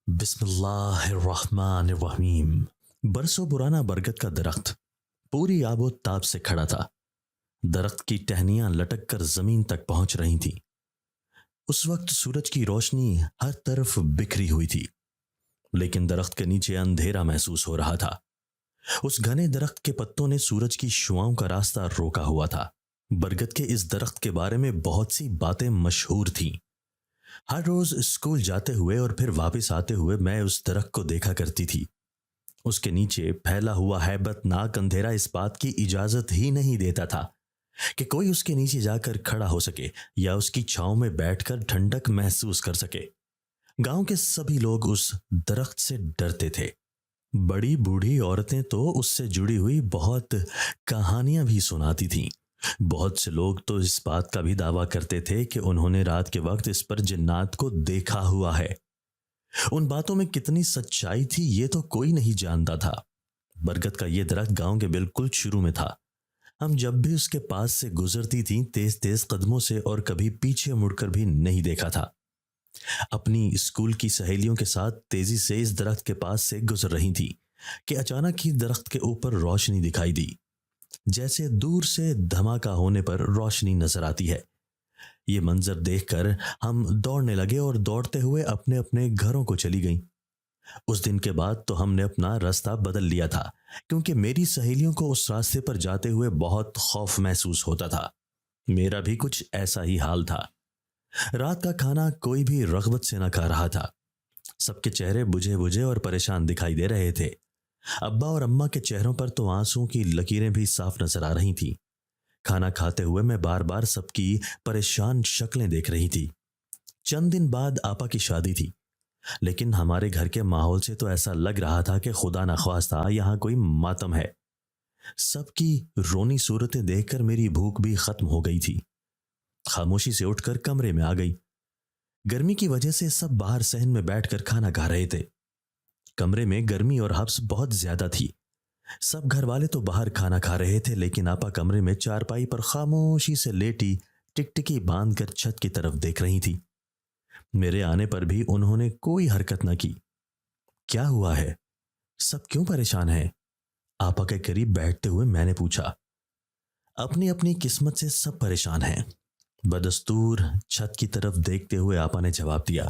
بسم اللہ الرحمن الرحیم۔ برسوں پرانا برگد کا درخت پوری آب و تاب سے کھڑا تھا۔ درخت کی ٹہنیاں لٹک کر زمین تک پہنچ رہی تھیں۔ اس وقت سورج کی روشنی ہر طرف بکھری ہوئی تھی، لیکن درخت کے نیچے اندھیرا محسوس ہو رہا تھا۔ اس گھنے درخت کے پتوں نے سورج کی شعاؤں کا راستہ روکا ہوا تھا۔ برگد کے اس درخت کے بارے میں بہت سی باتیں مشہور تھیں۔ ہر روز اسکول جاتے ہوئے اور پھر واپس آتے ہوئے میں اس درخت کو دیکھا کرتی تھی۔ اس کے نیچے پھیلا ہوا ہیبت ناک اندھیرا اس بات کی اجازت ہی نہیں دیتا تھا کہ کوئی اس کے نیچے جا کر کھڑا ہو سکے یا اس کی چھاؤں میں بیٹھ کر ٹھنڈک محسوس کر سکے۔ گاؤں کے سبھی لوگ اس درخت سے ڈرتے تھے۔ بڑی بوڑھی عورتیں تو اس سے جڑی ہوئی بہت کہانیاں بھی سناتی تھیں۔ بہت سے لوگ تو اس بات کا بھی دعویٰ کرتے تھے کہ انہوں نے رات کے وقت اس پر جنات کو دیکھا ہوا ہے۔ ان باتوں میں کتنی سچائی تھی یہ تو کوئی نہیں جانتا تھا۔ برگد کا یہ درخت گاؤں کے بالکل شروع میں تھا۔ ہم جب بھی اس کے پاس سے گزرتی تھیں تیز تیز قدموں سے اور کبھی پیچھے مڑ کر بھی نہیں دیکھا تھا۔ اپنی اسکول کی سہیلیوں کے ساتھ تیزی سے اس درخت کے پاس سے گزر رہی تھی کہ اچانک ہی درخت کے اوپر روشنی دکھائی دی، جیسے دور سے دھماکہ ہونے پر روشنی نظر آتی ہے۔ یہ منظر دیکھ کر ہم دوڑنے لگے اور دوڑتے ہوئے اپنے اپنے گھروں کو چلی گئیں۔ اس دن کے بعد تو ہم نے اپنا راستہ بدل لیا تھا، کیونکہ میری سہیلیوں کو اس راستے پر جاتے ہوئے بہت خوف محسوس ہوتا تھا۔ میرا بھی کچھ ایسا ہی حال تھا۔ رات کا کھانا کوئی بھی رغبت سے نہ کھا رہا تھا۔ سب کے چہرے بجھے بجھے اور پریشان دکھائی دے رہے تھے۔ ابا اور اماں کے چہروں پر تو آنسوں کی لکیریں بھی صاف نظر آ رہی تھیں۔ کھانا کھاتے ہوئے میں بار بار سب کی پریشان شکلیں دیکھ رہی تھی۔ چند دن بعد آپا کی شادی تھی، لیکن ہمارے گھر کے ماحول سے تو ایسا لگ رہا تھا کہ خدا نخواستہ یہاں کوئی ماتم ہے۔ سب کی رونی صورتیں دیکھ کر میری بھوک بھی ختم ہو گئی تھی۔ خاموشی سے اٹھ کر کمرے میں آ گئی۔ گرمی کی وجہ سے سب باہر صحن میں بیٹھ کر کھانا کھا رہے تھے۔ کمرے میں گرمی اور حبس بہت زیادہ تھی۔ سب گھر والے تو باہر کھانا کھا رہے تھے، لیکن آپا کمرے میں چارپائی پر خاموشی سے لیٹی ٹکٹکی باندھ کر چھت کی طرف دیکھ رہی تھی۔ میرے آنے پر بھی انہوں نے کوئی حرکت نہ کی۔ کیا ہوا ہے؟ سب کیوں پریشان ہیں؟ آپا کے قریب بیٹھتے ہوئے میں نے پوچھا۔ اپنی اپنی قسمت سے سب پریشان ہیں، بدستور چھت کی طرف دیکھتے ہوئے آپا نے جواب دیا۔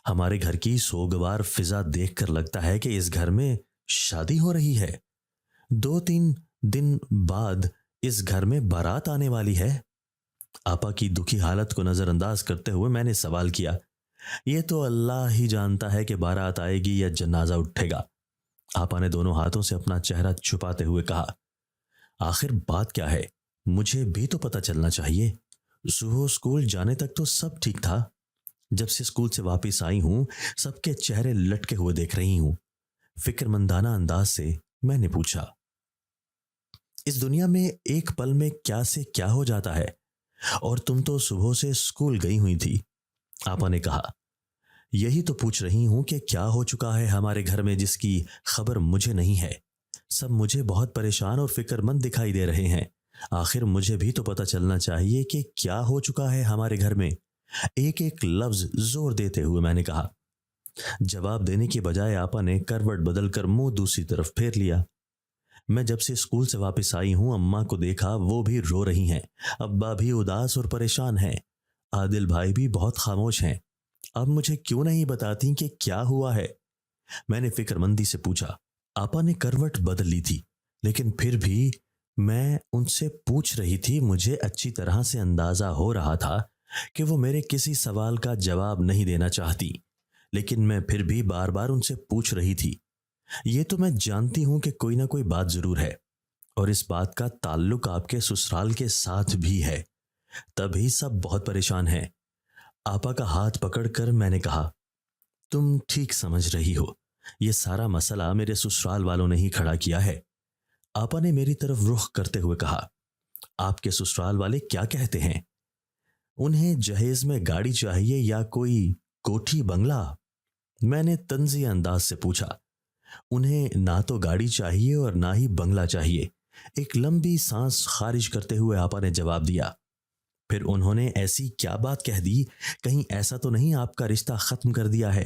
ہمارے گھر کی سوگوار فضا دیکھ کر لگتا ہے کہ اس گھر میں شادی ہو رہی ہے۔ 2-3 دن بعد اس گھر میں بارات آنے والی ہے۔ آپا کی دکھی حالت کو نظر انداز کرتے ہوئے میں نے سوال کیا۔ یہ تو اللہ ہی جانتا ہے کہ بارات آئے گی یا جنازہ اٹھے گا۔ آپا نے دونوں ہاتھوں سے اپنا چہرہ چھپاتے ہوئے کہا۔ آخر بات کیا ہے؟ مجھے بھی تو پتہ چلنا چاہیے۔ صبح اسکول جانے تک تو سب ٹھیک تھا۔ جب سے اسکول سے واپس آئی ہوں سب کے چہرے لٹکے ہوئے دیکھ رہی ہوں۔ فکر مندانہ انداز سے میں نے پوچھا، اس دنیا میں ایک پل میں کیا سے کیا ہو جاتا ہے، اور تم تو صبح سے اسکول گئی ہوئی تھی۔ آپا نے کہا، یہی تو پوچھ رہی ہوں کہ کیا ہو چکا ہے ہمارے گھر میں جس کی خبر مجھے نہیں ہے۔ سب مجھے بہت پریشان اور فکر مند دکھائی دے رہے ہیں۔ آخر مجھے بھی تو پتہ چلنا چاہیے کہ کیا ہو چکا ہے ہمارے گھر میں۔ ایک ایک لفظ زور دیتے ہوئے میں نے کہا۔ جواب دینے کی بجائے آپا نے کروٹ بدل کر منہ دوسری طرف پھیر لیا۔ میں جب سے اسکول سے واپس آئی ہوں اماں کو دیکھا، وہ بھی رو رہی ہیں، ابا بھی اداس اور پریشان ہیں، عادل بھائی بھی بہت خاموش ہیں۔ اب مجھے کیوں نہیں بتاتی کہ کیا ہوا ہے؟ میں نے فکر مندی سے پوچھا۔ آپا نے کروٹ بدل لی تھی، لیکن پھر بھی میں ان سے پوچھ رہی تھی۔ مجھے اچھی طرح سے اندازہ ہو رہا تھا کہ وہ میرے کسی سوال کا جواب نہیں دینا چاہتی، لیکن میں پھر بھی بار بار ان سے پوچھ رہی تھی۔ یہ تو میں جانتی ہوں کہ کوئی نہ کوئی بات ضرور ہے، اور اس بات کا تعلق آپ کے سسرال کے ساتھ بھی ہے، تبھی سب بہت پریشان ہیں۔ آپا کا ہاتھ پکڑ کر میں نے کہا، تم ٹھیک سمجھ رہی ہو، یہ سارا مسئلہ میرے سسرال والوں نے ہی کھڑا کیا ہے۔ آپا نے میری طرف رخ کرتے ہوئے کہا، آپ کے سسرال والے کیا کہتے ہیں؟ انہیں جہیز میں گاڑی چاہیے یا کوئی کوٹھی بنگلہ؟ میں نے طنزیہ انداز سے پوچھا۔ انہیں نہ تو گاڑی چاہیے اور نہ ہی بنگلہ چاہیے، ایک لمبی سانس خارج کرتے ہوئے آپا نے جواب دیا۔ پھر انہوں نے ایسی کیا بات کہہ دی؟ کہیں ایسا تو نہیں آپ کا رشتہ ختم کر دیا ہے؟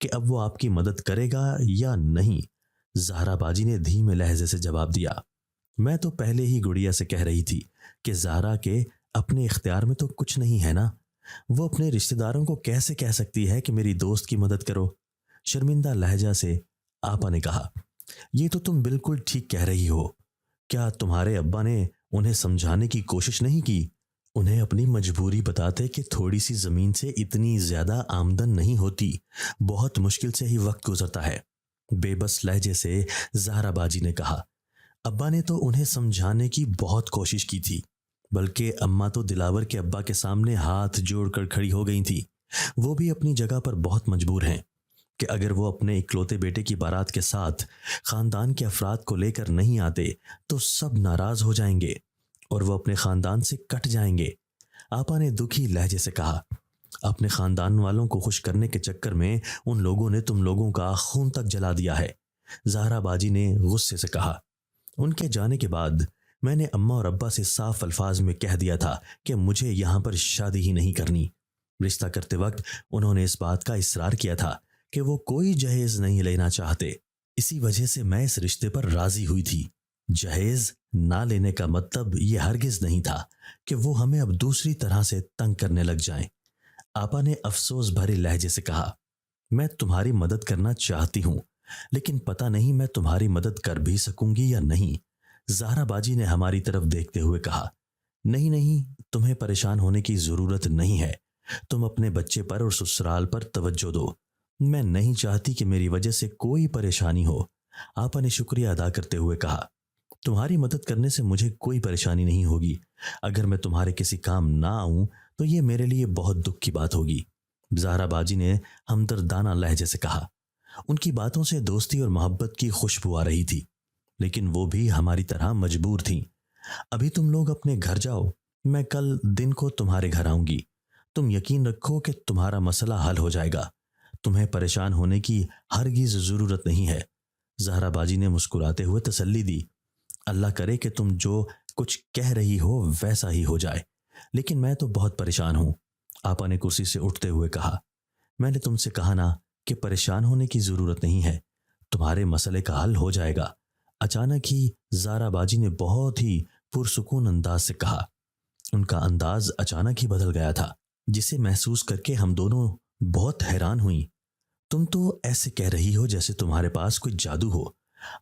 کہ اب وہ آپ کی مدد کرے گا یا نہیں؟ زہرا باجی نے دھیمے لہجے سے جواب دیا، میں تو پہلے ہی گڑیا سے کہہ رہی تھی کہ زہرا کے اپنے اختیار میں تو کچھ نہیں ہے نا، وہ اپنے رشتہ داروں کو کیسے کہہ سکتی ہے کہ میری دوست کی مدد کرو؟ شرمندہ لہجہ سے آپا نے کہا، یہ تو تم بالکل ٹھیک کہہ رہی ہو، کیا تمہارے ابا نے انہیں سمجھانے کی کوشش نہیں کی؟ انہیں اپنی مجبوری بتاتے کہ تھوڑی سی زمین سے اتنی زیادہ آمدن نہیں ہوتی، بہت مشکل سے ہی وقت گزرتا ہے۔ بے بس لہجے سے زہرا باجی نے کہا، ابا نے تو انہیں سمجھانے کی بہت کوشش کی تھی، بلکہ اماں تو دلاور کے ابا کے سامنے ہاتھ جوڑ کر کھڑی ہو گئی تھی۔ وہ بھی اپنی جگہ پر بہت مجبور ہیں کہ اگر وہ اپنے اکلوتے بیٹے کی بارات کے ساتھ خاندان کے افراد کو لے کر نہیں آتے تو سب ناراض ہو جائیں گے اور وہ اپنے خاندان سے کٹ جائیں گے۔ آپا نے دکھی لہجے سے کہا، اپنے خاندان والوں کو خوش کرنے کے چکر میں ان لوگوں نے تم لوگوں کا خون تک جلا دیا ہے۔ زہرا باجی نے غصے سے کہا، ان کے جانے کے بعد میں نے اماں اور ابا سے صاف الفاظ میں کہہ دیا تھا کہ مجھے یہاں پر شادی ہی نہیں کرنی۔ رشتہ کرتے وقت انہوں نے اس بات کا اصرار کیا تھا کہ وہ کوئی جہیز نہیں لینا چاہتے، اسی وجہ سے میں اس رشتے پر راضی ہوئی تھی۔ جہیز نہ لینے کا مطلب یہ ہرگز نہیں تھا کہ وہ ہمیں اب دوسری طرح سے تنگ کرنے لگ جائیں۔ آپا نے افسوس بھرے لہجے سے کہا، میں تمہاری مدد کرنا چاہتی ہوں، لیکن پتہ نہیں میں تمہاری مدد کر بھی سکوں گی یا نہیں۔ زہرا باجی نے ہماری طرف دیکھتے ہوئے کہا، نہیں نہیں، تمہیں پریشان ہونے کی ضرورت نہیں ہے، تم اپنے بچے پر اور سسرال پر توجہ دو، میں نہیں چاہتی کہ میری وجہ سے کوئی پریشانی ہو۔ آپا نے شکریہ ادا کرتے ہوئے کہا، تمہاری مدد کرنے سے مجھے کوئی پریشانی نہیں ہوگی، اگر میں تمہارے کسی کام نہ آؤں تو یہ میرے لیے بہت دکھ کی بات ہوگی۔ زہرا باجی نے ہمدردانہ لہجے سے کہا، ان کی باتوں سے دوستی اور محبت کی خوشبو آ رہی تھی، لیکن وہ بھی ہماری طرح مجبور تھیں۔ ابھی تم لوگ اپنے گھر جاؤ، میں کل دن کو تمہارے گھر آؤں گی، تم یقین رکھو کہ تمہارا مسئلہ حل ہو جائے گا، تمہیں پریشان ہونے کی ہرگز ضرورت نہیں ہے۔ زہرا باجی نے مسکراتے ہوئے تسلی دی، اللہ کرے کہ تم جو کچھ کہہ رہی ہو ویسا ہی ہو جائے، لیکن میں تو بہت پریشان ہوں۔ آپا نے کرسی سے اٹھتے ہوئے کہا، میں نے تم سے کہا نا کہ پریشان ہونے کی ضرورت نہیں ہے، تمہارے مسئلے کا حل ہو جائے گا۔ اچانک ہی زہرا باجی نے بہت ہی پرسکون انداز سے کہا، ان کا انداز اچانک ہی بدل گیا تھا، جسے محسوس کر کے ہم دونوں بہت حیران ہوئیں۔ تم تو ایسے کہہ رہی ہو جیسے تمہارے پاس کوئی جادو ہو۔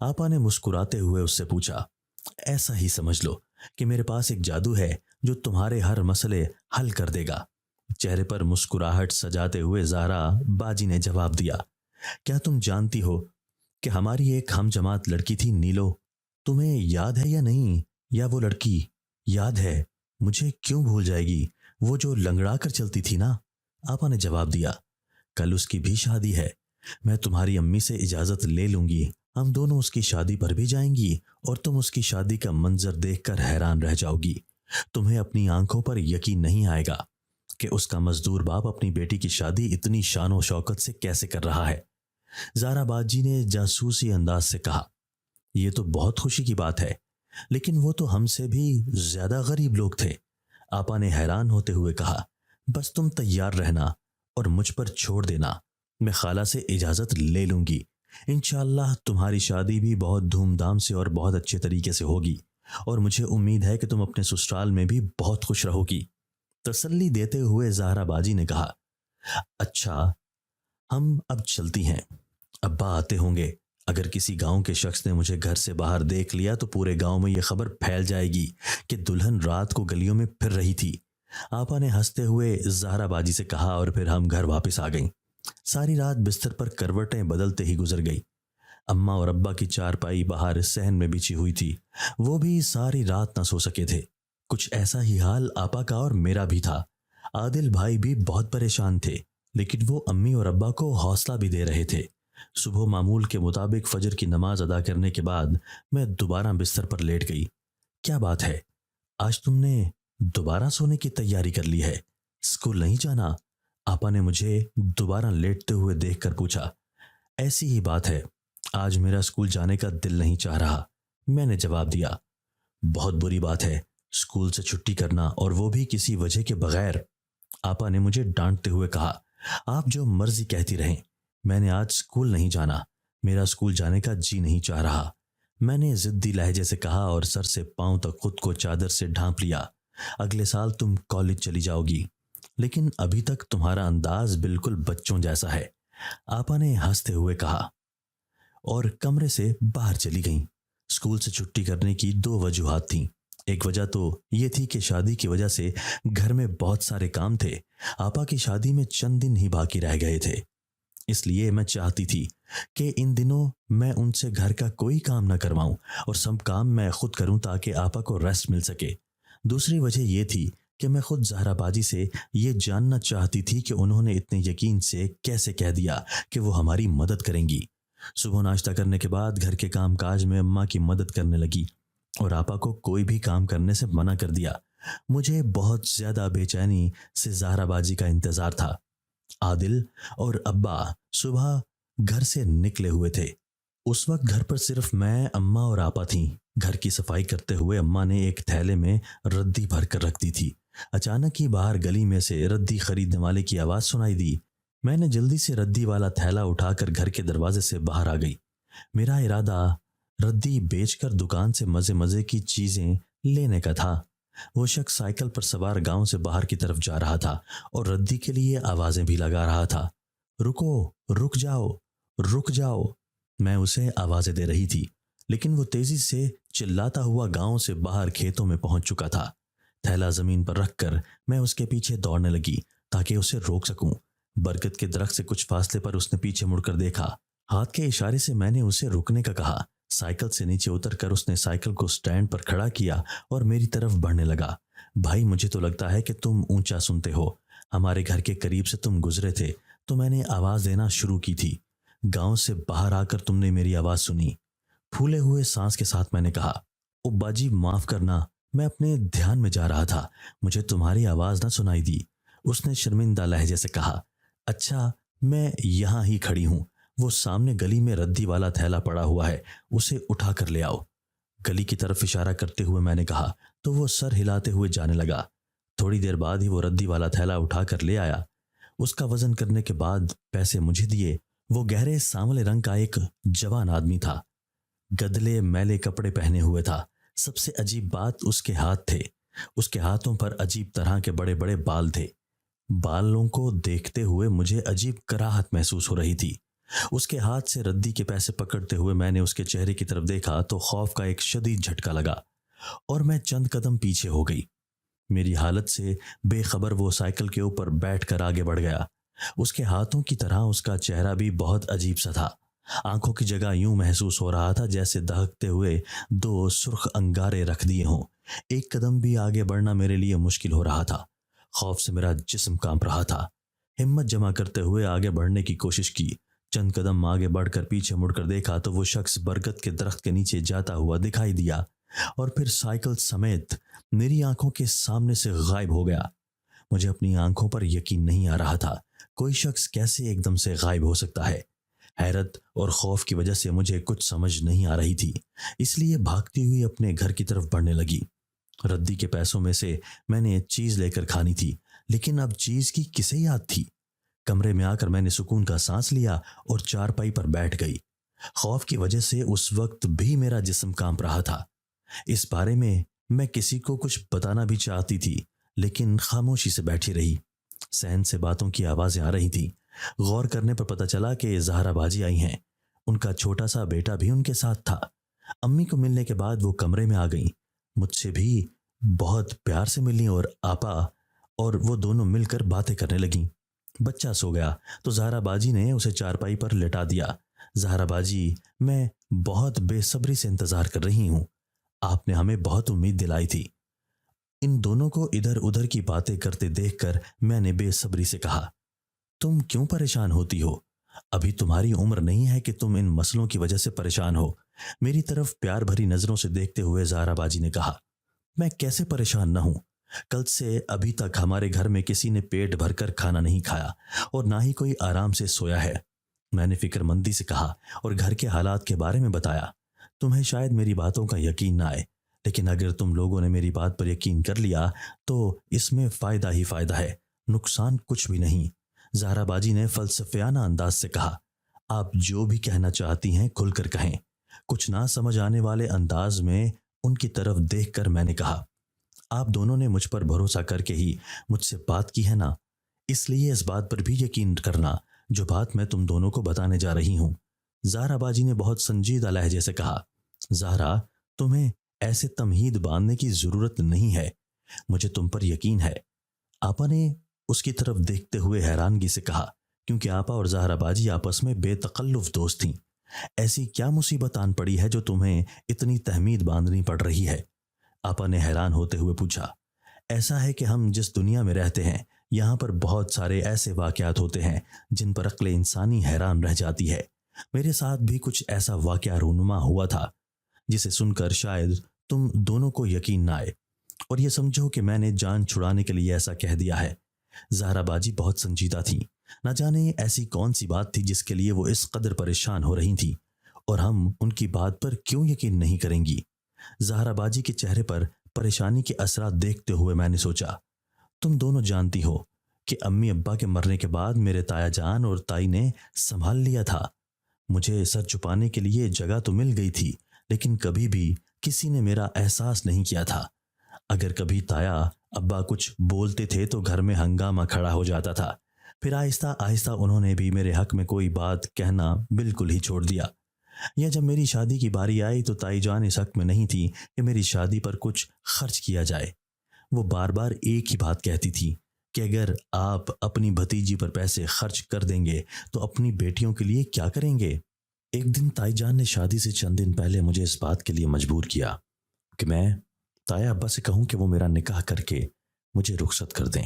آپا نے مسکراتے ہوئے اس سے پوچھا، ایسا ہی سمجھ لو کہ میرے پاس ایک جادو ہے جو تمہارے ہر مسئلے حل کر دے گا۔ چہرے پر مسکراہٹ سجاتے ہوئے زہرا باجی نے جواب دیا، کیا تم جانتی ہو کہ ہماری ایک ہم جماعت لڑکی تھی نیلو، تمہیں یاد ہے یا نہیں؟ یا وہ لڑکی یاد ہے؟ مجھے کیوں بھول جائے گی، وہ جو لنگڑا کر چلتی تھی نا؟ آپا نے جواب دیا، کل اس کی بھی شادی ہے، میں تمہاری امی سے اجازت لے لوں گی، ہم دونوں اس کی شادی پر بھی جائیں گی اور تم اس کی شادی کا منظر دیکھ کر حیران رہ جاؤ گی۔ تمہیں اپنی آنکھوں پر یقین نہیں آئے گا کہ اس کا مزدور باپ اپنی بیٹی کی شادی اتنی شان و شوکت سے کیسے کر رہا ہے۔ زہرا باجی نے جاسوسی انداز سے کہا، یہ تو بہت خوشی کی بات ہے، لیکن وہ تو ہم سے بھی زیادہ غریب لوگ تھے۔ آپا نے حیران ہوتے ہوئے کہا، بس تم تیار رہنا اور مجھ پر چھوڑ دینا، میں خالہ سے اجازت لے لوں گی، انشاءاللہ تمہاری شادی بھی بہت دھوم دھام سے اور بہت اچھے طریقے سے ہوگی، اور مجھے امید ہے کہ تم اپنے سسرال میں بھی بہت خوش رہو گی۔ تسلی دیتے ہوئے زہرا باجی نے کہا، اچھا ہم اب چلتی ہیں، ابا آتے ہوں گے، اگر کسی گاؤں کے شخص نے مجھے گھر سے باہر دیکھ لیا تو پورے گاؤں میں یہ خبر پھیل جائے گی کہ دلہن رات کو گلیوں میں پھر رہی تھی۔ آپا نے ہنستے ہوئے زہرا باجی سے کہا، اور پھر ہم گھر واپس آ گئیں۔ ساری رات بستر پر کروٹیں بدلتے ہی گزر گئی۔ اماں اور ابا کی چارپائی باہر صحن میں بچھی ہوئی تھی، وہ بھی ساری رات نہ سو سکے تھے۔ کچھ ایسا ہی حال آپا کا اور میرا بھی تھا۔ عادل بھائی بھی بہت پریشان تھے، لیکن وہ امی اور ابا کو حوصلہ بھی دے رہے تھے۔ صبح معمول کے مطابق فجر کی نماز ادا کرنے کے بعد میں دوبارہ بستر پر لیٹ گئی۔ کیا بات ہے، آج تم نے دوبارہ سونے کی تیاری کر لی ہے، اسکول نہیں جانا؟ آپا نے مجھے دوبارہ لیٹتے ہوئے دیکھ کر پوچھا۔ ایسی ہی بات ہے، آج میرا اسکول جانے کا دل نہیں چاہ رہا، میں نے جواب دیا۔ بہت بری بات ہے اسکول سے چھٹی کرنا، اور وہ بھی کسی وجہ کے بغیر۔ آپا نے مجھے ڈانٹتے ہوئے کہا، آپ جو مرضی کہتی رہیں، میں نے آج اسکول نہیں جانا، میرا اسکول جانے کا جی نہیں چاہ رہا، میں نے ضدی لہجے سے کہا اور سر سے پاؤں تک خود کو چادر سے ڈھانپ لیا۔ اگلے سال تم کالج چلی جاؤ گی، لیکن ابھی تک تمہارا انداز بالکل بچوں جیسا ہے، آپا نے ہنستے ہوئے کہا، اور کمرے سے باہر چلی گئیں۔ اسکول سے چھٹی کرنے کی دو وجوہات تھیں۔ ایک وجہ تو یہ تھی کہ شادی کی وجہ سے گھر میں بہت سارے کام تھے، آپا کی شادی میں چند دن ہی باقی رہ گئے تھے، اس لیے میں چاہتی تھی کہ ان دنوں میں ان سے گھر کا کوئی کام نہ کرواؤں اور سب کام میں خود کروں تاکہ آپا کو ریسٹ مل سکے۔ دوسری وجہ یہ تھی کہ میں خود زہرا باجی سے یہ جاننا چاہتی تھی کہ انہوں نے اتنے یقین سے کیسے کہہ دیا کہ وہ ہماری مدد کریں گی۔ صبح ناشتہ کرنے کے بعد گھر کے کام کاج میں اماں کی مدد کرنے لگی اور آپا کو کوئی بھی کام کرنے سے منع کر دیا۔ مجھے بہت زیادہ بے چینی سے زہرا باجی کا انتظار تھا۔ عادل اور ابا صبح گھر سے نکلے ہوئے تھے۔ اس وقت گھر پر صرف میں، اماں اور آپا تھیں۔ گھر کی صفائی کرتے ہوئے اماں نے ایک تھیلے میں ردی بھر کر رکھ دی تھی۔ اچانک ہی باہر گلی میں سے ردی خریدنے والے کی آواز سنائی دی۔ میں نے جلدی سے ردی والا تھیلا اٹھا کر گھر کے دروازے سے باہر آ گئی۔ میرا ارادہ ردی بیچ کر دکان سے مزے کی چیزیں لینے کا تھا۔ وہ شخص سائیکل پر سوار گاؤں سے باہر کی طرف جا رہا تھا اور ردی کے لیے آوازیں بھی لگا رہا تھا۔ رکو، رک جاؤ، رک جاؤ، میں اسے آوازیں دے رہی تھی، لیکن وہ تیزی سے چلاتا ہوا گاؤں سے باہر کھیتوں میں پہنچ چکا تھا۔ تھیلا زمین پر رکھ کر میں اس کے پیچھے دوڑنے لگی تاکہ اسے روک سکوں۔ برگد کے درخت سے کچھ فاصلے پر اس نے پیچھے مڑ کر دیکھا۔ ہاتھ کے اشارے سے میں نے اسے رکنے کا کہا۔ سائیکل سے نیچے اتر کر اس نے سائیکل کو سٹینڈ پر کھڑا کیا اور میری طرف بڑھنے لگا۔ بھائی، مجھے تو لگتا ہے کہ تم اونچا سنتے ہو، ہمارے گھر کے قریب سے تم گزرے تھے تو میں نے آواز دینا شروع کی تھی۔ گاؤں سے باہر آ کر تم نے میری آواز سنی۔ پھولے ہوئے سانس کے ساتھ میں نے کہا، ابا جی معاف کرنا، میں اپنے دھیان میں جا رہا تھا، مجھے تمہاری آواز نہ سنائی دی۔ اس نے شرمندہ لہجے سے کہا، اچھا میں یہاں ہی کھڑی ہوں، وہ سامنے گلی میں ردی والا تھیلا پڑا ہوا ہے، اسے اٹھا کر لے آؤ۔ گلی کی طرف اشارہ کرتے ہوئے میں نے کہا تو وہ سر ہلاتے ہوئے جانے لگا۔ تھوڑی دیر بعد ہی وہ ردی والا تھیلا اٹھا کر لے آیا۔ اس کا وزن کرنے کے بعد پیسے مجھے دیے۔ وہ گہرے سانولے رنگ کا ایک جوان آدمی تھا، گدلے میلے کپڑے پہنے ہوئے تھا۔ سب سے عجیب بات اس کے ہاتھ تھے، اس کے ہاتھوں پر عجیب طرح کے بڑے بڑے بال تھے۔ بالوں کو دیکھتے ہوئے مجھے عجیب کراہت محسوس ہو رہی تھی۔ اس کے ہاتھ سے ردی کے پیسے پکڑتے ہوئے میں نے اس کے چہرے کی طرف دیکھا تو خوف کا ایک شدید جھٹکا لگا اور میں چند قدم پیچھے ہو گئی۔ میری حالت سے بے خبر وہ سائیکل کے اوپر بیٹھ کر آگے بڑھ گیا۔ اس کے ہاتھوں کی طرح اس کا چہرہ بھی بہت عجیب سا تھا۔ آنکھوں کی جگہ یوں محسوس ہو رہا تھا جیسے دہکتے ہوئے دو سرخ انگارے رکھ دیے ہوں۔ ایک قدم بھی آگے بڑھنا میرے لیے مشکل ہو رہا تھا۔ خوف سے میرا جسم کانپ رہا تھا۔ ہمت جمع کرتے ہوئے آگے بڑھنے کی کوشش کی۔ چند قدم آگے بڑھ کر پیچھے مڑ کر دیکھا تو وہ شخص برگد کے درخت کے نیچے جاتا ہوا دکھائی دیا اور پھر سائیکل سمیت میری آنکھوں کے سامنے سے غائب ہو گیا۔ مجھے اپنی آنکھوں پر یقین نہیں آ رہا تھا۔ کوئی شخص کیسے ایک دم سے غائب ہو سکتا ہے؟ حیرت اور خوف کی وجہ سے مجھے کچھ سمجھ نہیں آ رہی تھی، اس لیے بھاگتی ہوئی اپنے گھر کی طرف بڑھنے لگی۔ ردی کے پیسوں میں سے میں نے چیز لے کر کھانی تھی، لیکن اب چیز کی کسے یاد تھی؟ کمرے میں آ کر میں نے سکون کا سانس لیا اور چارپائی پر بیٹھ گئی۔ خوف کی وجہ سے اس وقت بھی میرا جسم کانپ رہا تھا۔ اس بارے میں کسی کو کچھ بتانا بھی چاہتی تھی، لیکن خاموشی سے بیٹھی رہی۔ صحن سے باتوں کی آوازیں آ رہی تھیں۔ غور کرنے پر پتہ چلا کہ زہرا باجی آئی ہیں۔ ان کا چھوٹا سا بیٹا بھی ان کے ساتھ تھا۔ امی کو ملنے کے بعد وہ کمرے میں آ گئیں، مجھ سے بھی بہت پیار سے ملیں اور آپا اور وہ دونوں مل کر باتیں کرنے لگیں۔ بچہ سو گیا تو زہرا باجی نے اسے چارپائی پر لٹا دیا۔ زہرا باجی، میں بہت بے صبری سے انتظار کر رہی ہوں، آپ نے ہمیں بہت امید دلائی تھی۔ ان دونوں کو ادھر ادھر کی باتیں کرتے دیکھ کر میں نے بے صبری سے کہا، تم کیوں پریشان ہوتی ہو؟ ابھی تمہاری عمر نہیں ہے کہ تم ان مسئلوں کی وجہ سے پریشان ہو۔ میری طرف پیار بھری نظروں سے دیکھتے ہوئے زہرا باجی نے کہا، میں کیسے پریشان نہ ہوں؟ کل سے ابھی تک ہمارے گھر میں کسی نے پیٹ بھر کر کھانا نہیں کھایا اور نہ ہی کوئی آرام سے سویا ہے۔ میں نے فکر مندی سے کہا اور گھر کے حالات کے بارے میں بتایا۔ تمہیں شاید میری باتوں کا یقین نہ آئے، لیکن اگر تم لوگوں نے میری بات پر یقین کر لیا تو اس میں فائدہ ہی فائدہ ہے، نقصان کچھ بھی نہیں۔ زہرا باجی نے فلسفیانہ انداز سے کہا، آپ جو بھی کہنا چاہتی ہیں کھل کر کہیں۔ کچھ نہ سمجھ آنے والے انداز میں ان کی طرف دیکھ کر میں نے کہا، آپ دونوں نے مجھ پر بھروسہ کر کے ہی مجھ سے بات کی ہے نا، اس لیے اس بات پر بھی یقین کرنا جو بات میں تم دونوں کو بتانے جا رہی ہوں۔ زہرا باجی نے بہت سنجیدہ لہجے سے کہا، زہرا تمہیں ایسے تمہید باندھنے کی ضرورت نہیں ہے، مجھے تم پر یقین ہے۔ آپا نے اس کی طرف دیکھتے ہوئے حیرانگی سے کہا، کیونکہ آپا اور زہرا باجی آپس میں بے تکلف دوست تھیں۔ ایسی کیا مصیبت آن پڑی ہے جو تمہیں اتنی تہمید باندھنی پڑ رہی ہے؟ آپا نے حیران ہوتے ہوئے پوچھا۔ ایسا ہے کہ ہم جس دنیا میں رہتے ہیں یہاں پر بہت سارے ایسے واقعات ہوتے ہیں جن پر عقل انسانی حیران رہ جاتی ہے۔ میرے ساتھ بھی کچھ ایسا واقعہ رونما ہوا تھا جسے سن کر شاید تم دونوں کو یقین نہ آئے اور یہ سمجھو کہ میں نے جان چھڑانے کے لیے ایسا کہہ دیا ہے۔ زہرا باجی بہت سنجیدہ تھیں، نہ جانے ایسی کون سی بات تھی جس کے لیے وہ اس قدر پریشان ہو رہی تھیں اور ہم ان کی بات پر کیوں یقین نہیں کریں گی؟ زہرا باجی کے چہرے پر پریشانی کے اثرات دیکھتے ہوئے میں نے سوچا، تم دونوں جانتی ہو کہ امی ابا کے مرنے کے بعد میرے تایا جان اور تائی نے سنبھال لیا تھا۔ مجھے سر چھپانے کے لیے جگہ تو مل گئی تھی، لیکن کبھی بھی کسی نے میرا احساس نہیں کیا تھا۔ اگر کبھی تایا ابا کچھ بولتے تھے تو گھر میں ہنگامہ کھڑا ہو جاتا تھا، پھر آہستہ آہستہ انہوں نے بھی میرے حق میں کوئی بات کہنا بالکل ہی چھوڑ دیا۔ یا جب میری شادی کی باری آئی تو تائی جان اس حق میں نہیں تھی کہ میری شادی پر کچھ خرچ کیا جائے۔ وہ بار بار ایک ہی بات کہتی تھی کہ اگر آپ اپنی بھتیجی پر پیسے خرچ کر دیں گے تو اپنی بیٹیوں کے لیے کیا کریں گے؟ ایک دن تائی جان نے شادی سے چند دن پہلے مجھے اس بات کے لیے مجبور کیا کہ میں تایا ابا سے کہوں کہ وہ میرا نکاح کر کے مجھے رخصت کر دیں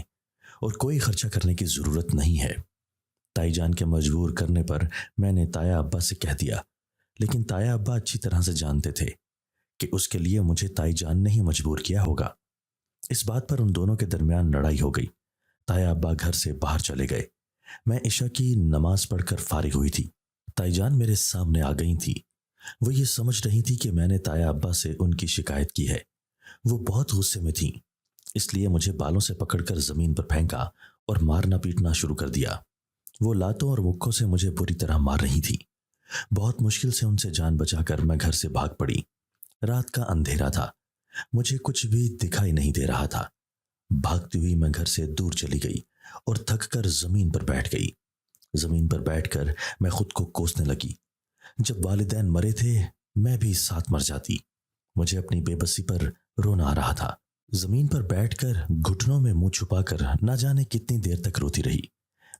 اور کوئی خرچہ کرنے کی ضرورت نہیں ہے۔ تائی جان کے مجبور کرنے پر میں نے تایا ابا سے کہہ دیا، لیکن تایا ابا اچھی طرح سے جانتے تھے کہ اس کے لیے مجھے تائی جان نے ہی مجبور کیا ہوگا۔ اس بات پر ان دونوں کے درمیان لڑائی ہو گئی۔ تایا ابا گھر سے باہر چلے گئے۔ میں عشاء کی نماز پڑھ کر فارغ ہوئی تھی۔ تائی جان میرے سامنے آ گئی تھی۔ وہ یہ سمجھ رہی تھی کہ میں نے تایا ابا سے ان کی شکایت کی ہے۔ وہ بہت غصے میں تھیں، اس لیے مجھے بالوں سے پکڑ کر زمین پر پھینکا اور مارنا پیٹنا شروع کر دیا۔ وہ لاتوں اور مکوں سے مجھے بری طرح مار رہی تھی۔ بہت مشکل سے ان سے جان بچا کر میں گھر سے بھاگ پڑی۔ رات کا اندھیرا تھا، مجھے کچھ بھی دکھائی نہیں دے رہا تھا۔ بھاگتی ہوئی میں گھر سے دور چلی گئی اور تھک کر زمین پر بیٹھ گئی۔ زمین پر بیٹھ کر میں خود کو کوسنے لگی۔ جب والدین مرے تھے میں بھی ساتھ مر جاتی۔ مجھے اپنی بے بسی پر رونا آ رہا تھا۔ زمین پر بیٹھ کر گھٹنوں میں منہ چھپا کر نہ جانے کتنی دیر تک روتی رہی۔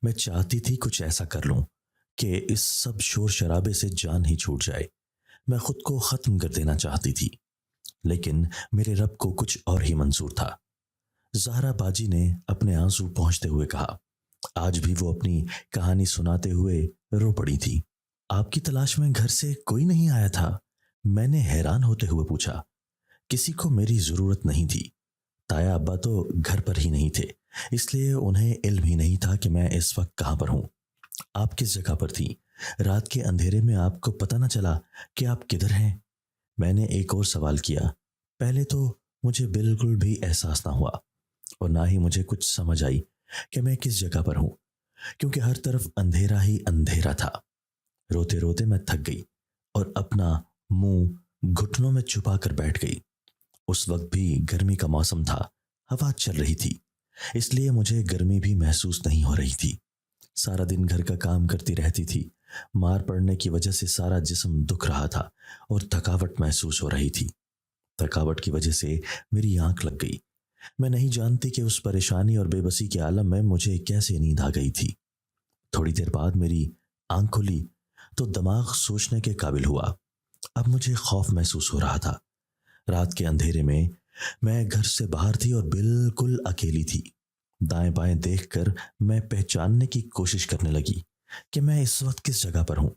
میں چاہتی تھی کچھ ایسا کر لوں کہ اس سب شور شرابے سے جان ہی چھوٹ جائے۔ میں خود کو ختم کر دینا چاہتی تھی، لیکن میرے رب کو کچھ اور ہی منظور تھا۔ زہرا باجی نے اپنے آنسو پہنچتے ہوئے کہا۔ آج بھی وہ اپنی کہانی سناتے ہوئے رو پڑی تھی۔ آپ کی تلاش میں گھر سے کوئی نہیں آیا تھا؟ میں نے حیران ہوتے ہوئے پوچھا۔ کسی کو میری ضرورت نہیں تھی۔ تایا ابا تو گھر پر ہی نہیں تھے، اس لیے انہیں علم ہی نہیں تھا کہ میں اس وقت کہاں پر ہوں۔ آپ کس جگہ پر تھی؟ رات کے اندھیرے میں آپ کو پتہ نہ چلا کہ آپ کدھر ہیں؟ میں نے ایک اور سوال کیا۔ پہلے تو مجھے بالکل بھی احساس نہ ہوا اور نہ ہی مجھے کچھ سمجھ آئی کہ میں کس جگہ پر ہوں، کیونکہ ہر طرف اندھیرا ہی اندھیرا تھا۔ روتے روتے میں تھک گئی اور اپنا منہ گھٹنوں میں چھپا کر بیٹھ گئی۔ اس وقت بھی گرمی کا موسم تھا، ہوا چل رہی تھی، اس لیے مجھے گرمی بھی محسوس نہیں ہو رہی تھی۔ سارا دن گھر کا کام کرتی رہتی تھی۔ مار پڑنے کی وجہ سے سارا جسم دکھ رہا تھا اور تھکاوٹ محسوس ہو رہی تھی۔ تھکاوٹ کی وجہ سے میری آنکھ لگ گئی۔ میں نہیں جانتی کہ اس پریشانی اور بے بسی کے عالم میں مجھے کیسے نیند آ گئی تھی۔ تھوڑی دیر بعد میری آنکھ کھلی تو دماغ سوچنے کے قابل ہوا۔ اب مجھے خوف محسوس ہو رہا تھا۔ رات کے اندھیرے میں میں گھر سے باہر تھی اور بالکل اکیلی تھی۔ دائیں بائیں دیکھ کر میں پہچاننے کی کوشش کرنے لگی کہ میں اس وقت کس جگہ پر ہوں۔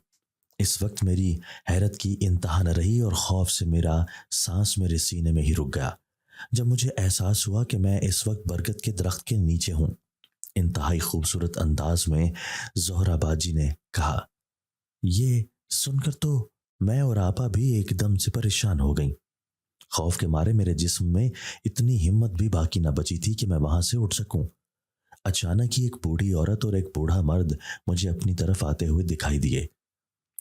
اس وقت میری حیرت کی انتہا نہ رہی اور خوف سے میرا سانس میرے سینے میں ہی رک گیا جب مجھے احساس ہوا کہ میں اس وقت برگد کے درخت کے نیچے ہوں۔ انتہائی خوبصورت انداز میں زہرا باجی نے کہا۔ یہ سن کر تو میں اور آپا بھی ایک دم سے پریشان ہو گئیں۔ خوف کے مارے میرے جسم میں اتنی ہمت بھی باقی نہ بچی تھی کہ میں وہاں سے اٹھ سکوں۔ اچانک ہی ایک بوڑھی عورت اور ایک بوڑھا مرد مجھے اپنی طرف آتے ہوئے دکھائی دیے۔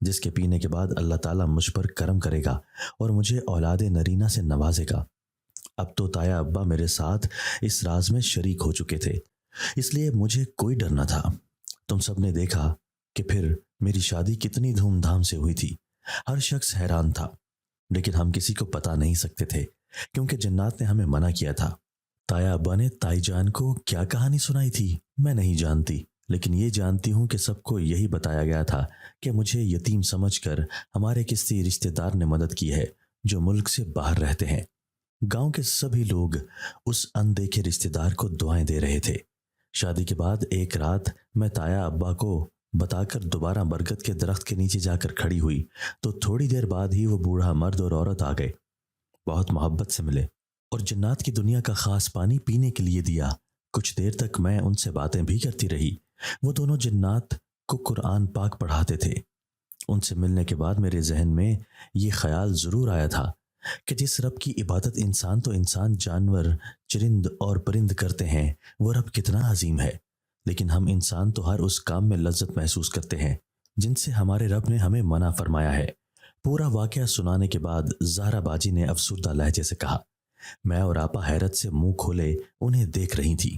جس کے پینے کے بعد اللہ تعالیٰ مجھ پر کرم کرے گا اور مجھے اولاد نرینہ سے نوازے گا۔ اب تو تایا ابا میرے ساتھ اس راز میں شریک ہو چکے تھے، اس لیے مجھے کوئی ڈر نہ تھا۔ تم سب نے دیکھا کہ پھر میری شادی کتنی دھوم دھام سے ہوئی تھی۔ ہر شخص حیران تھا، لیکن ہم کسی کو بتا نہیں سکتے تھے کیونکہ جنات نے ہمیں منع کیا تھا۔ تایا ابا نے تائی جان کو کیا کہانی سنائی تھی میں نہیں جانتی، لیکن یہ جانتی ہوں کہ سب کو یہی بتایا گیا تھا کہ مجھے یتیم سمجھ کر ہمارے کسی رشتہ دار نے مدد کی ہے جو ملک سے باہر رہتے ہیں۔ گاؤں کے سبھی لوگ اس اندیکھے رشتہ دار کو دعائیں دے رہے تھے۔ شادی کے بعد ایک رات میں تایا ابا کو بتا کر دوبارہ برگد کے درخت کے نیچے جا کر کھڑی ہوئی تو تھوڑی دیر بعد ہی وہ بوڑھا مرد اور عورت آ گئے، بہت محبت سے ملے اور جنات کی دنیا کا خاص پانی پینے کے لیے دیا۔ کچھ دیر تک میں ان سے باتیں بھی کرتی رہی۔ وہ دونوں جنات کو قرآن پاک پڑھاتے تھے۔ ان سے ملنے کے بعد میرے ذہن میں یہ خیال ضرور آیا تھا کہ جس رب کی عبادت انسان تو انسان، جانور، چرند اور پرند کرتے ہیں، وہ رب کتنا عظیم ہے، لیکن ہم انسان تو ہر اس کام میں لذت محسوس کرتے ہیں جن سے ہمارے رب نے ہمیں منع فرمایا ہے۔ پورا واقعہ سنانے کے بعد زہرا باجی نے افسردہ لہجے سے کہا۔ میں اور آپا حیرت سے منہ کھولے انہیں دیکھ رہی تھی۔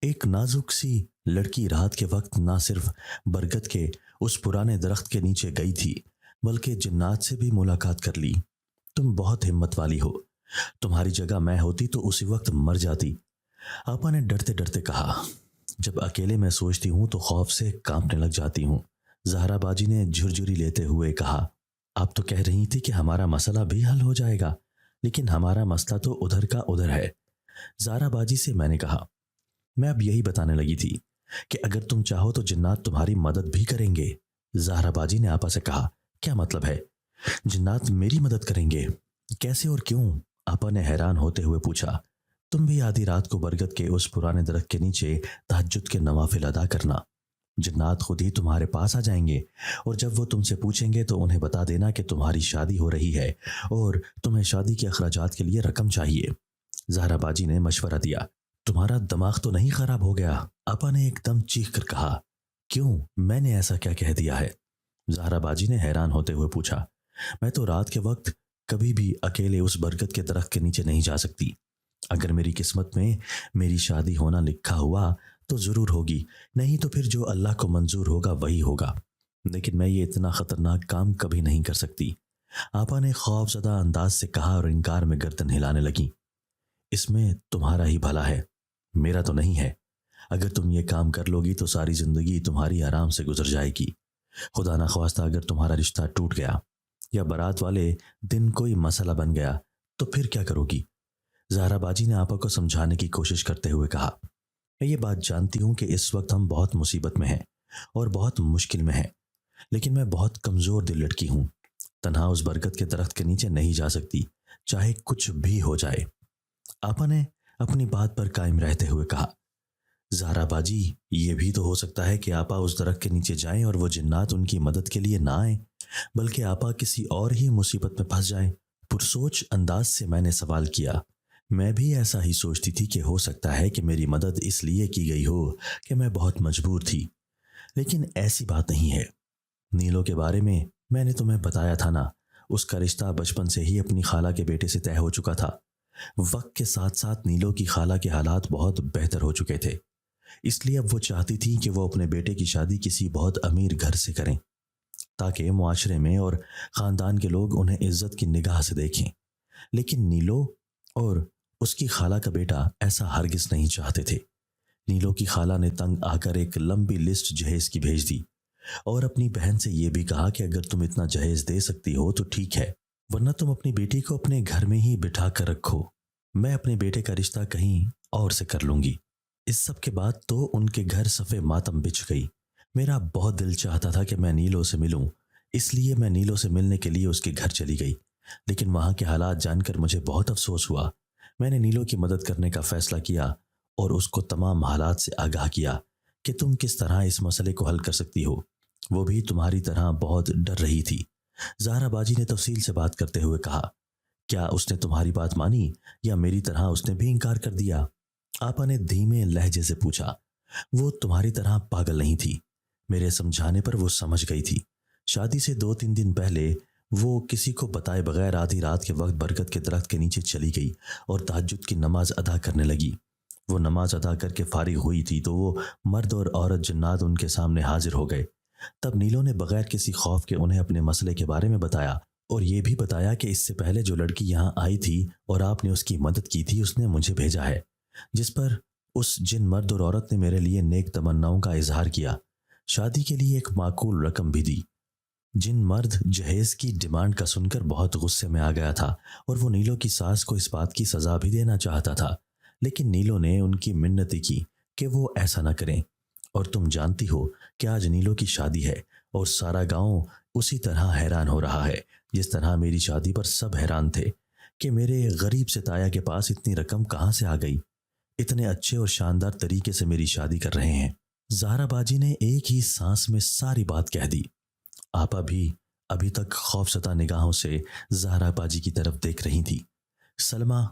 ایک نازک سی لڑکی رات کے وقت نہ صرف برگد کے اس پرانے درخت کے نیچے گئی تھی بلکہ جنات سے بھی ملاقات کر لی۔ تم بہت ہمت والی ہو، تمہاری جگہ میں ہوتی تو اسی وقت مر جاتی، آپا نے ڈرتے ڈرتے کہا۔ جب اکیلے میں سوچتی ہوں تو خوف سے کانپنے لگ جاتی ہوں، زہرا باجی نے جھرجھری لیتے ہوئے کہا۔ آپ تو کہہ رہی تھی کہ ہمارا مسئلہ بھی حل ہو جائے گا، لیکن ہمارا مسئلہ تو ادھر کا ادھر ہے، زہرا باجی سے میں نے کہا۔ میں اب یہی بتانے لگی تھی کہ اگر تم چاہو تو جنات تمہاری مدد بھی کریں گے۔ زہرا باجی نے آپا سے کہا۔ کیا مطلب ہے؟ جنات میری مدد کریں گے؟ کیسے اور کیوں؟ آپا نے حیران ہوتے ہوئے پوچھا۔ تم بھی آدھی رات کو برگد کے اس پرانے درخت کے نیچے تہجد کے نوافل ادا کرنا، جنات خود ہی تمہارے پاس آ جائیں گے اور جب وہ تم سے پوچھیں گے تو انہیں بتا دینا کہ تمہاری شادی ہو رہی ہے اور تمہیں شادی کے اخراجات کے لیے رقم چاہیے۔ زہرا باجی نے مشورہ دیا۔ تمہارا دماغ تو نہیں خراب ہو گیا؟ آپا نے ایک دم چیخ کر کہا۔ کیوں، میں نے ایسا کیا کہہ دیا ہے؟ زہرا باجی نے حیران ہوتے ہوئے پوچھا۔ میں تو رات کے وقت کبھی بھی اکیلے اس برگد کے درخت کے نیچے نہیں جا سکتی۔ اگر میری قسمت میں میری شادی ہونا لکھا ہوا تو ضرور ہوگی، نہیں تو پھر جو اللہ کو منظور ہوگا وہی ہوگا، لیکن میں یہ اتنا خطرناک کام کبھی نہیں کر سکتی، آپا نے خوف زدہ انداز سے کہا اور انکار میں گردن ہلانے لگی۔ اس میں تمہارا ہی بھلا ہے، میرا تو نہیں ہے۔ اگر تم یہ کام کر لو گی تو ساری زندگی تمہاری آرام سے گزر جائے گی۔ خدا نخواستہ اگر تمہارا رشتہ ٹوٹ گیا یا برات والے دن کوئی مسئلہ بن گیا تو پھر کیا کرو گی؟ زہرا باجی نے آپا کو سمجھانے کی کوشش کرتے ہوئے کہا۔ میں یہ بات جانتی ہوں کہ اس وقت ہم بہت مصیبت میں ہیں اور بہت مشکل میں ہیں، لیکن میں بہت کمزور دل لڑکی ہوں، تنہا اس برگد کے درخت کے نیچے نہیں جا سکتی، چاہے کچھ بھی ہو جائے۔ آپا نے اپنی بات پر قائم رہتے ہوئے کہا۔ زہرا باجی، یہ بھی تو ہو سکتا ہے کہ آپا اس درخت کے نیچے جائیں اور وہ جنات ان کی مدد کے لیے نہ آئیں، بلکہ آپا کسی اور ہی مصیبت میں پھنس جائیں۔ پرسوچ انداز سے میں نے سوال کیا۔ میں بھی ایسا ہی سوچتی تھی کہ ہو سکتا ہے کہ میری مدد اس لیے کی گئی ہو کہ میں بہت مجبور تھی، لیکن ایسی بات نہیں ہے۔ نیلو کے بارے میں نے تمہیں بتایا تھا نا، اس کا رشتہ بچپن سے ہی اپنی خالہ کے بیٹے سے طے ہو چکا تھا۔ وقت کے ساتھ ساتھ نیلو کی خالہ کے حالات بہت بہتر ہو چکے تھے، اس لیے اب وہ چاہتی تھی کہ وہ اپنے بیٹے کی شادی کسی بہت امیر گھر سے کریں تاکہ معاشرے میں اور خاندان کے لوگ انہیں عزت کی نگاہ سے دیکھیں، لیکن نیلو اور اس کی خالہ کا بیٹا ایسا ہرگز نہیں چاہتے تھے۔ نیلو کی خالہ نے تنگ آ کر ایک لمبی لسٹ جہیز کی بھیج دی اور اپنی بہن سے یہ بھی کہا کہ اگر تم اتنا جہیز دے سکتی ہو تو ٹھیک ہے، ورنہ تم اپنی بیٹی کو اپنے گھر میں ہی بٹھا کر رکھو، میں اپنے بیٹے کا رشتہ کہیں اور سے کر لوں گی۔ اس سب کے بعد تو ان کے گھر صفے ماتم بچھ گئی۔ میرا بہت دل چاہتا تھا کہ میں نیلو سے ملوں، اس لیے میں نیلو سے ملنے کے لیے اس کے گھر چلی گئی، لیکن وہاں کے حالات جان کر مجھے بہت افسوس ہوا۔ میں نے نیلو کی مدد کرنے کا فیصلہ کیا اور اس کو تمام حالات سے آگاہ کیا کہ تم کس طرح اس مسئلے کو حل کر سکتی ہو۔ وہ بھی تمہاری طرح بہت ڈر رہی تھی۔ زہرا باجی نے تفصیل سے بات کرتے ہوئے کہا۔ کیا اس نے تمہاری بات مانی یا میری طرح اس نے بھی انکار کر دیا؟ آپا نے دھیمے لہجے سے پوچھا۔ وہ تمہاری طرح پاگل نہیں تھی، میرے سمجھانے پر وہ سمجھ گئی تھی۔ شادی سے 2-3 دن پہلے وہ کسی کو بتائے بغیر آدھی رات کے وقت برگد کے درخت کے نیچے چلی گئی اور تہجد کی نماز ادا کرنے لگی۔ وہ نماز ادا کر کے فارغ ہوئی تھی تو وہ مرد اور عورت جنات ان کے سامنے حاضر ہو گئے۔ تب نیلو نے بغیر کسی خوف کے انہیں اپنے مسئلے کے بارے میں بتایا اور یہ بھی بتایا کہ اس سے پہلے جو لڑکی یہاں آئی تھی اور آپ نے اس کی مدد کی تھی، اس نے مجھے بھیجا ہے، جس پر اس جن مرد اور عورت نے میرے لیے نیک تمناؤں کا اظہار کیا، شادی کے لیے ایک معقول رقم بھی دی۔ جن مرد جہیز کی ڈیمانڈ کا سن کر بہت غصے میں آ گیا تھا اور وہ نیلو کی ساس کو اس بات کی سزا بھی دینا چاہتا تھا، لیکن نیلو نے ان کی منتیں کی کہ وہ ایسا نہ کریں۔ اور تم جانتی ہو کہ آج نیلو کی شادی ہے اور سارا گاؤں اسی طرح حیران ہو رہا ہے جس طرح میری شادی پر سب حیران تھے کہ میرے غریب سے تایا کے پاس اتنی رقم کہاں سے آ گئی۔ اتنے اچھے اور شاندار طریقے سے میری شادی کر رہے ہیں۔ زہرا باجی نے ایک ہی سانس میں ساری بات کہہ دی۔ آپا بھی ابھی تک خوفزدہ نگاہوں سے زہرا باجی کی طرف دیکھ رہی تھی۔ سلمہ،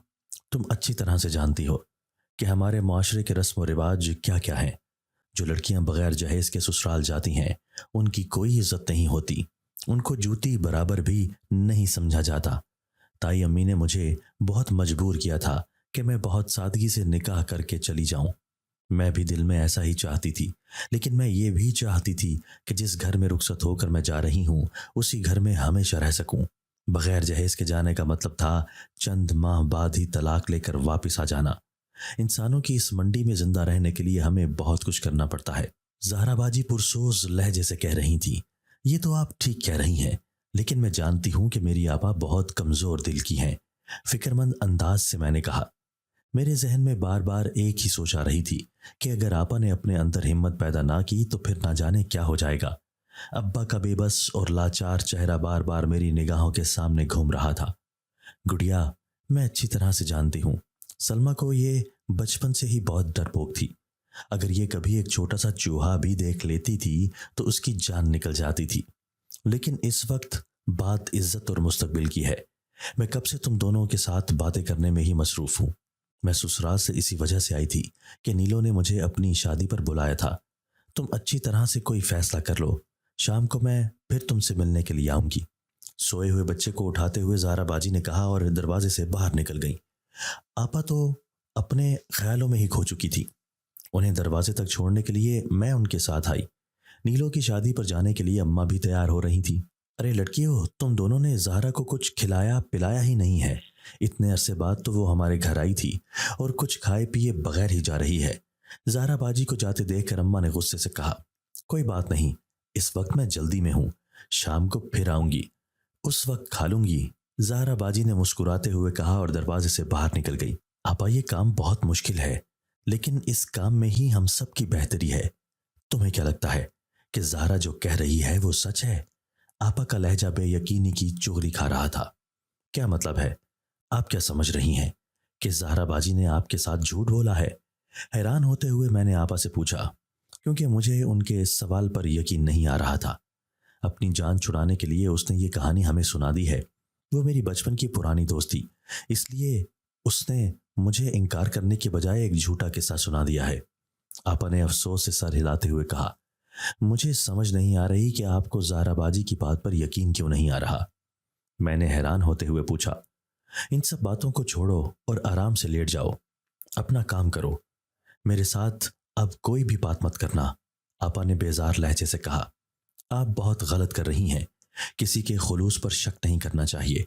تم اچھی طرح سے جانتی ہو کہ ہمارے معاشرے کے رسم و رواج کیا کیا ہیں۔ جو لڑکیاں بغیر جہیز کے سسرال جاتی ہیں ان کی کوئی عزت نہیں ہوتی، ان کو جوتی برابر بھی نہیں سمجھا جاتا۔ تائی امی نے مجھے بہت مجبور کیا تھا کہ میں بہت سادگی سے نکاح کر کے چلی جاؤں۔ میں بھی دل میں ایسا ہی چاہتی تھی، لیکن میں یہ بھی چاہتی تھی کہ جس گھر میں رخصت ہو کر میں جا رہی ہوں اسی گھر میں ہمیشہ رہ سکوں۔ بغیر جہیز کے جانے کا مطلب تھا چند ماہ بعد ہی طلاق لے کر واپس آ جانا۔ انسانوں کی اس منڈی میں زندہ رہنے کے لیے ہمیں بہت کچھ کرنا پڑتا ہے۔ زہرا باجی پرسوز لہجے سے کہہ رہی تھی، یہ تو آپ ٹھیک کہہ رہی ہیں، لیکن میں جانتی ہوں کہ میری آپا بہت کمزور دل کی ہیں۔ فکرمند انداز سے میں نے کہا۔ میرے ذہن میں بار بار ایک ہی سوچ آ رہی تھی کہ اگر آپا نے اپنے اندر ہمت پیدا نہ کی تو پھر نہ جانے کیا ہو جائے گا۔ ابا کا بے بس اور لاچار چہرہ بار بار میری نگاہوں کے سامنے گھوم رہا تھا۔ گڑیا، میں اچھی طرح سے جانتی ہوں سلمہ کو یہ بچپن سے ہی بہت ڈرپوک تھی۔ اگر یہ کبھی ایک چھوٹا سا چوہا بھی دیکھ لیتی تھی تو اس کی جان نکل جاتی تھی۔ لیکن اس وقت بات عزت اور مستقبل کی ہے۔ میں کب سے تم دونوں کے ساتھ باتیں کرنے میں ہی مصروف ہوں۔ میں سسرال سے اسی وجہ سے آئی تھی کہ نیلو نے مجھے اپنی شادی پر بلایا تھا۔ تم اچھی طرح سے کوئی فیصلہ کر لو، شام کو میں پھر تم سے ملنے کے لیے آؤں گی۔ سوئے ہوئے بچے کو اٹھاتے ہوئے زہرا باجی نے کہا اور دروازے سے باہر نکل گئی۔ آپا تو اپنے خیالوں میں ہی کھو چکی تھی۔ انہیں دروازے تک چھوڑنے کے لیے میں ان کے ساتھ آئی۔ نیلو کی شادی پر جانے کے لیے اماں بھی تیار ہو رہی تھی۔ ارے لڑکیو، تم دونوں نے زہرا کو کچھ کھلایا پلایا ہی نہیں ہے۔ اتنے عرصے بعد تو وہ ہمارے گھر آئی تھی اور کچھ کھائے پیے بغیر ہی جا رہی ہے۔ زہرا باجی کو جاتے دیکھ کر اماں نے غصے سے کہا، کوئی بات نہیں، اس وقت میں جلدی میں ہوں، شام کو پھر آؤں گی، اس وقت کھا لوں گی۔ زہرا باجی نے مسکراتے ہوئے کہا اور دروازے سے باہر نکل گئی۔ آپا، یہ کام بہت مشکل ہے، لیکن اس کام میں ہی ہم سب کی بہتری ہے۔ تمہیں کیا لگتا ہے کہ زہرا جو کہہ رہی ہے وہ سچ ہے؟ آپا کا لہجہ بے یقینی کی چغری کھا رہا تھا۔ کیا مطلب ہے؟ آپ کیا سمجھ رہی ہیں کہ زہرا باجی نے آپ کے ساتھ جھوٹ بولا ہے؟ حیران ہوتے ہوئے میں نے آپا سے پوچھا، کیونکہ مجھے ان کے اس سوال پر یقین نہیں آ رہا تھا۔ اپنی جان چھڑانے کے لیے اس نے یہ کہانی ہمیں سنا دی ہے۔ وہ میری بچپن کی پرانی دوست تھی، اس لیے اس نے مجھے انکار کرنے کے بجائے ایک جھوٹا قصہ سنا دیا ہے۔ آپا نے افسوس سے سر ہلاتے ہوئے کہا، مجھے سمجھ نہیں آ رہی کہ آپ کو زہرا باجی کی بات پر یقین کیوں نہیں آ رہا۔ میں نے حیران ہوتے ہوئے پوچھا، ان سب باتوں کو چھوڑو اور آرام سے لیٹ جاؤ، اپنا کام کرو، میرے ساتھ اب کوئی بھی بات مت کرنا۔ آپا نے بیزار لہجے سے کہا، آپ بہت غلط کر رہی ہیں، کسی کے خلوص پر شک نہیں کرنا چاہیے۔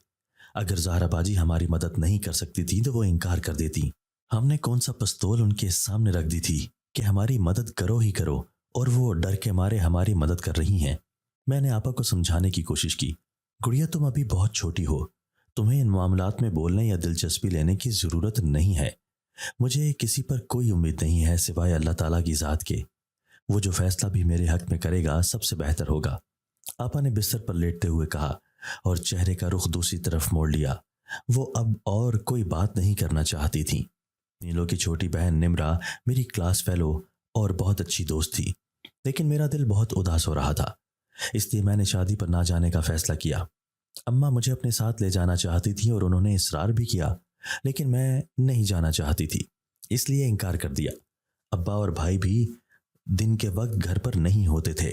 اگر زہرا باجی ہماری مدد نہیں کر سکتی تھی تو وہ انکار کر دیتی۔ ہم نے کون سا پستول ان کے سامنے رکھ دی تھی کہ ہماری مدد کرو ہی کرو، اور وہ ڈر کے مارے ہماری مدد کر رہی ہیں۔ میں نے آپا کو سمجھانے کی کوشش کی، گڑیا تم ابھی بہت چھوٹی ہو، تمہیں ان معاملات میں بولنے یا دلچسپی لینے کی ضرورت نہیں ہے۔ مجھے کسی پر کوئی امید نہیں ہے سوائے اللہ تعالیٰ کی ذات کے۔ وہ جو فیصلہ بھی میرے حق میں کرے گا سب سے بہتر ہوگا۔ آپا نے بستر پر لیٹتے ہوئے کہا اور چہرے کا رخ دوسری طرف موڑ لیا۔ وہ اب اور کوئی بات نہیں کرنا چاہتی تھی۔ نیلو کی چھوٹی بہن نمرا میری کلاس فیلو اور بہت اچھی دوست تھی، لیکن میرا دل بہت اداس ہو رہا تھا، اس لیے میں نے شادی پر نہ جانے کا فیصلہ کیا۔ اماں مجھے اپنے ساتھ لے جانا چاہتی تھی اور انہوں نے اصرار بھی کیا، لیکن میں نہیں جانا چاہتی تھی، اس لیے انکار کر دیا۔ ابا اور بھائی بھی دن کے وقت گھر پر نہیں ہوتے تھے۔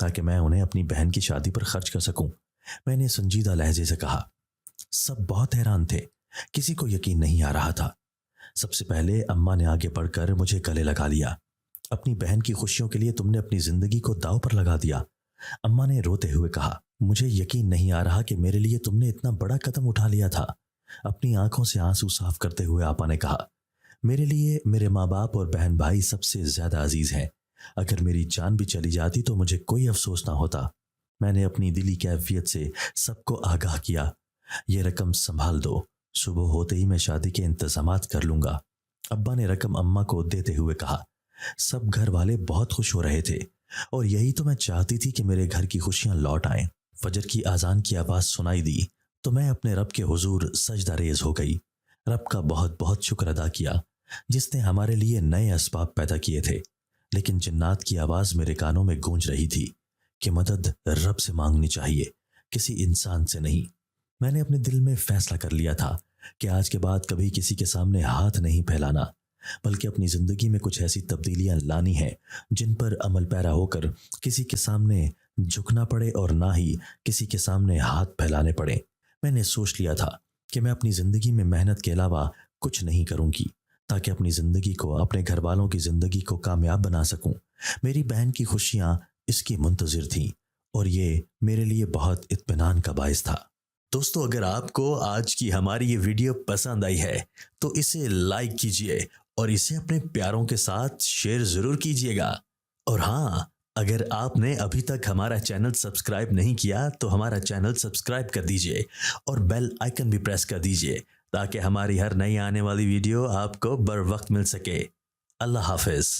تاکہ میں انہیں اپنی بہن کی شادی پر خرچ کر سکوں۔ میں نے سنجیدہ لہجے سے کہا۔ سب بہت حیران تھے، کسی کو یقین نہیں آ رہا تھا۔ سب سے پہلے اماں نے آگے بڑھ کر مجھے گلے لگا لیا۔ اپنی بہن کی خوشیوں کے لیے تم نے اپنی زندگی کو داؤ پر لگا دیا، اماں نے روتے ہوئے کہا۔ مجھے یقین نہیں آ رہا کہ میرے لیے تم نے اتنا بڑا قدم اٹھا لیا تھا، اپنی آنکھوں سے آنسو صاف کرتے ہوئے آپا نے کہا۔ میرے لیے میرے ماں باپ اور بہن بھائی سب سے زیادہ عزیز ہیں۔ اگر میری جان بھی چلی جاتی تو مجھے کوئی افسوس نہ ہوتا۔ میں نے اپنی دلی کیفیت سے سب کو آگاہ کیا۔ یہ رقم سنبھال دو، صبح ہوتے ہی میں شادی کے انتظامات کر لوں گا، ابا نے رقم اماں کو دیتے ہوئے کہا۔ سب گھر والے بہت خوش ہو رہے تھے اور یہی تو میں چاہتی تھی کہ میرے گھر کی خوشیاں لوٹ آئیں۔ فجر کی اذان کی آواز سنائی دی تو میں اپنے رب کے حضور سجدہ ریز ہو گئی۔ رب کا بہت بہت شکر ادا کیا جس نے ہمارے لیے نئے اسباب پیدا کیے تھے، لیکن جنات کی آواز میرے کانوں میں گونج رہی تھی کہ مدد رب سے مانگنی چاہیے، کسی انسان سے نہیں۔ میں نے اپنے دل میں فیصلہ کر لیا تھا کہ آج کے بعد کبھی کسی کے سامنے ہاتھ نہیں پھیلانا، بلکہ اپنی زندگی میں کچھ ایسی تبدیلیاں لانی ہیں جن پر عمل پیرا ہو کر کسی کے سامنے جھکنا پڑے اور نہ ہی کسی کے سامنے ہاتھ پھیلانے پڑے۔ میں نے سوچ لیا تھا کہ میں اپنی زندگی میں محنت کے علاوہ کچھ نہیں کروں گی تاکہ اپنی زندگی کو، اپنے گھر والوں کی زندگی کو کامیاب بنا سکوں۔ میری بہن کی خوشیاں اس کی منتظر تھیں اور یہ میرے لیے بہت اطمینان کا باعث تھا۔ دوستو، اگر آپ کو آج کی ہماری یہ ویڈیو پسند آئی ہے تو اسے لائک کیجئے اور اسے اپنے پیاروں کے ساتھ شیئر ضرور کیجئے گا۔ اور ہاں، اگر آپ نے ابھی تک ہمارا چینل سبسکرائب نہیں کیا تو ہمارا چینل سبسکرائب کر دیجئے اور بیل آئیکن بھی پریس کر دیجئے تاکہ ہماری ہر نئی آنے والی ویڈیو آپ کو بر وقت مل سکے۔ اللہ حافظ۔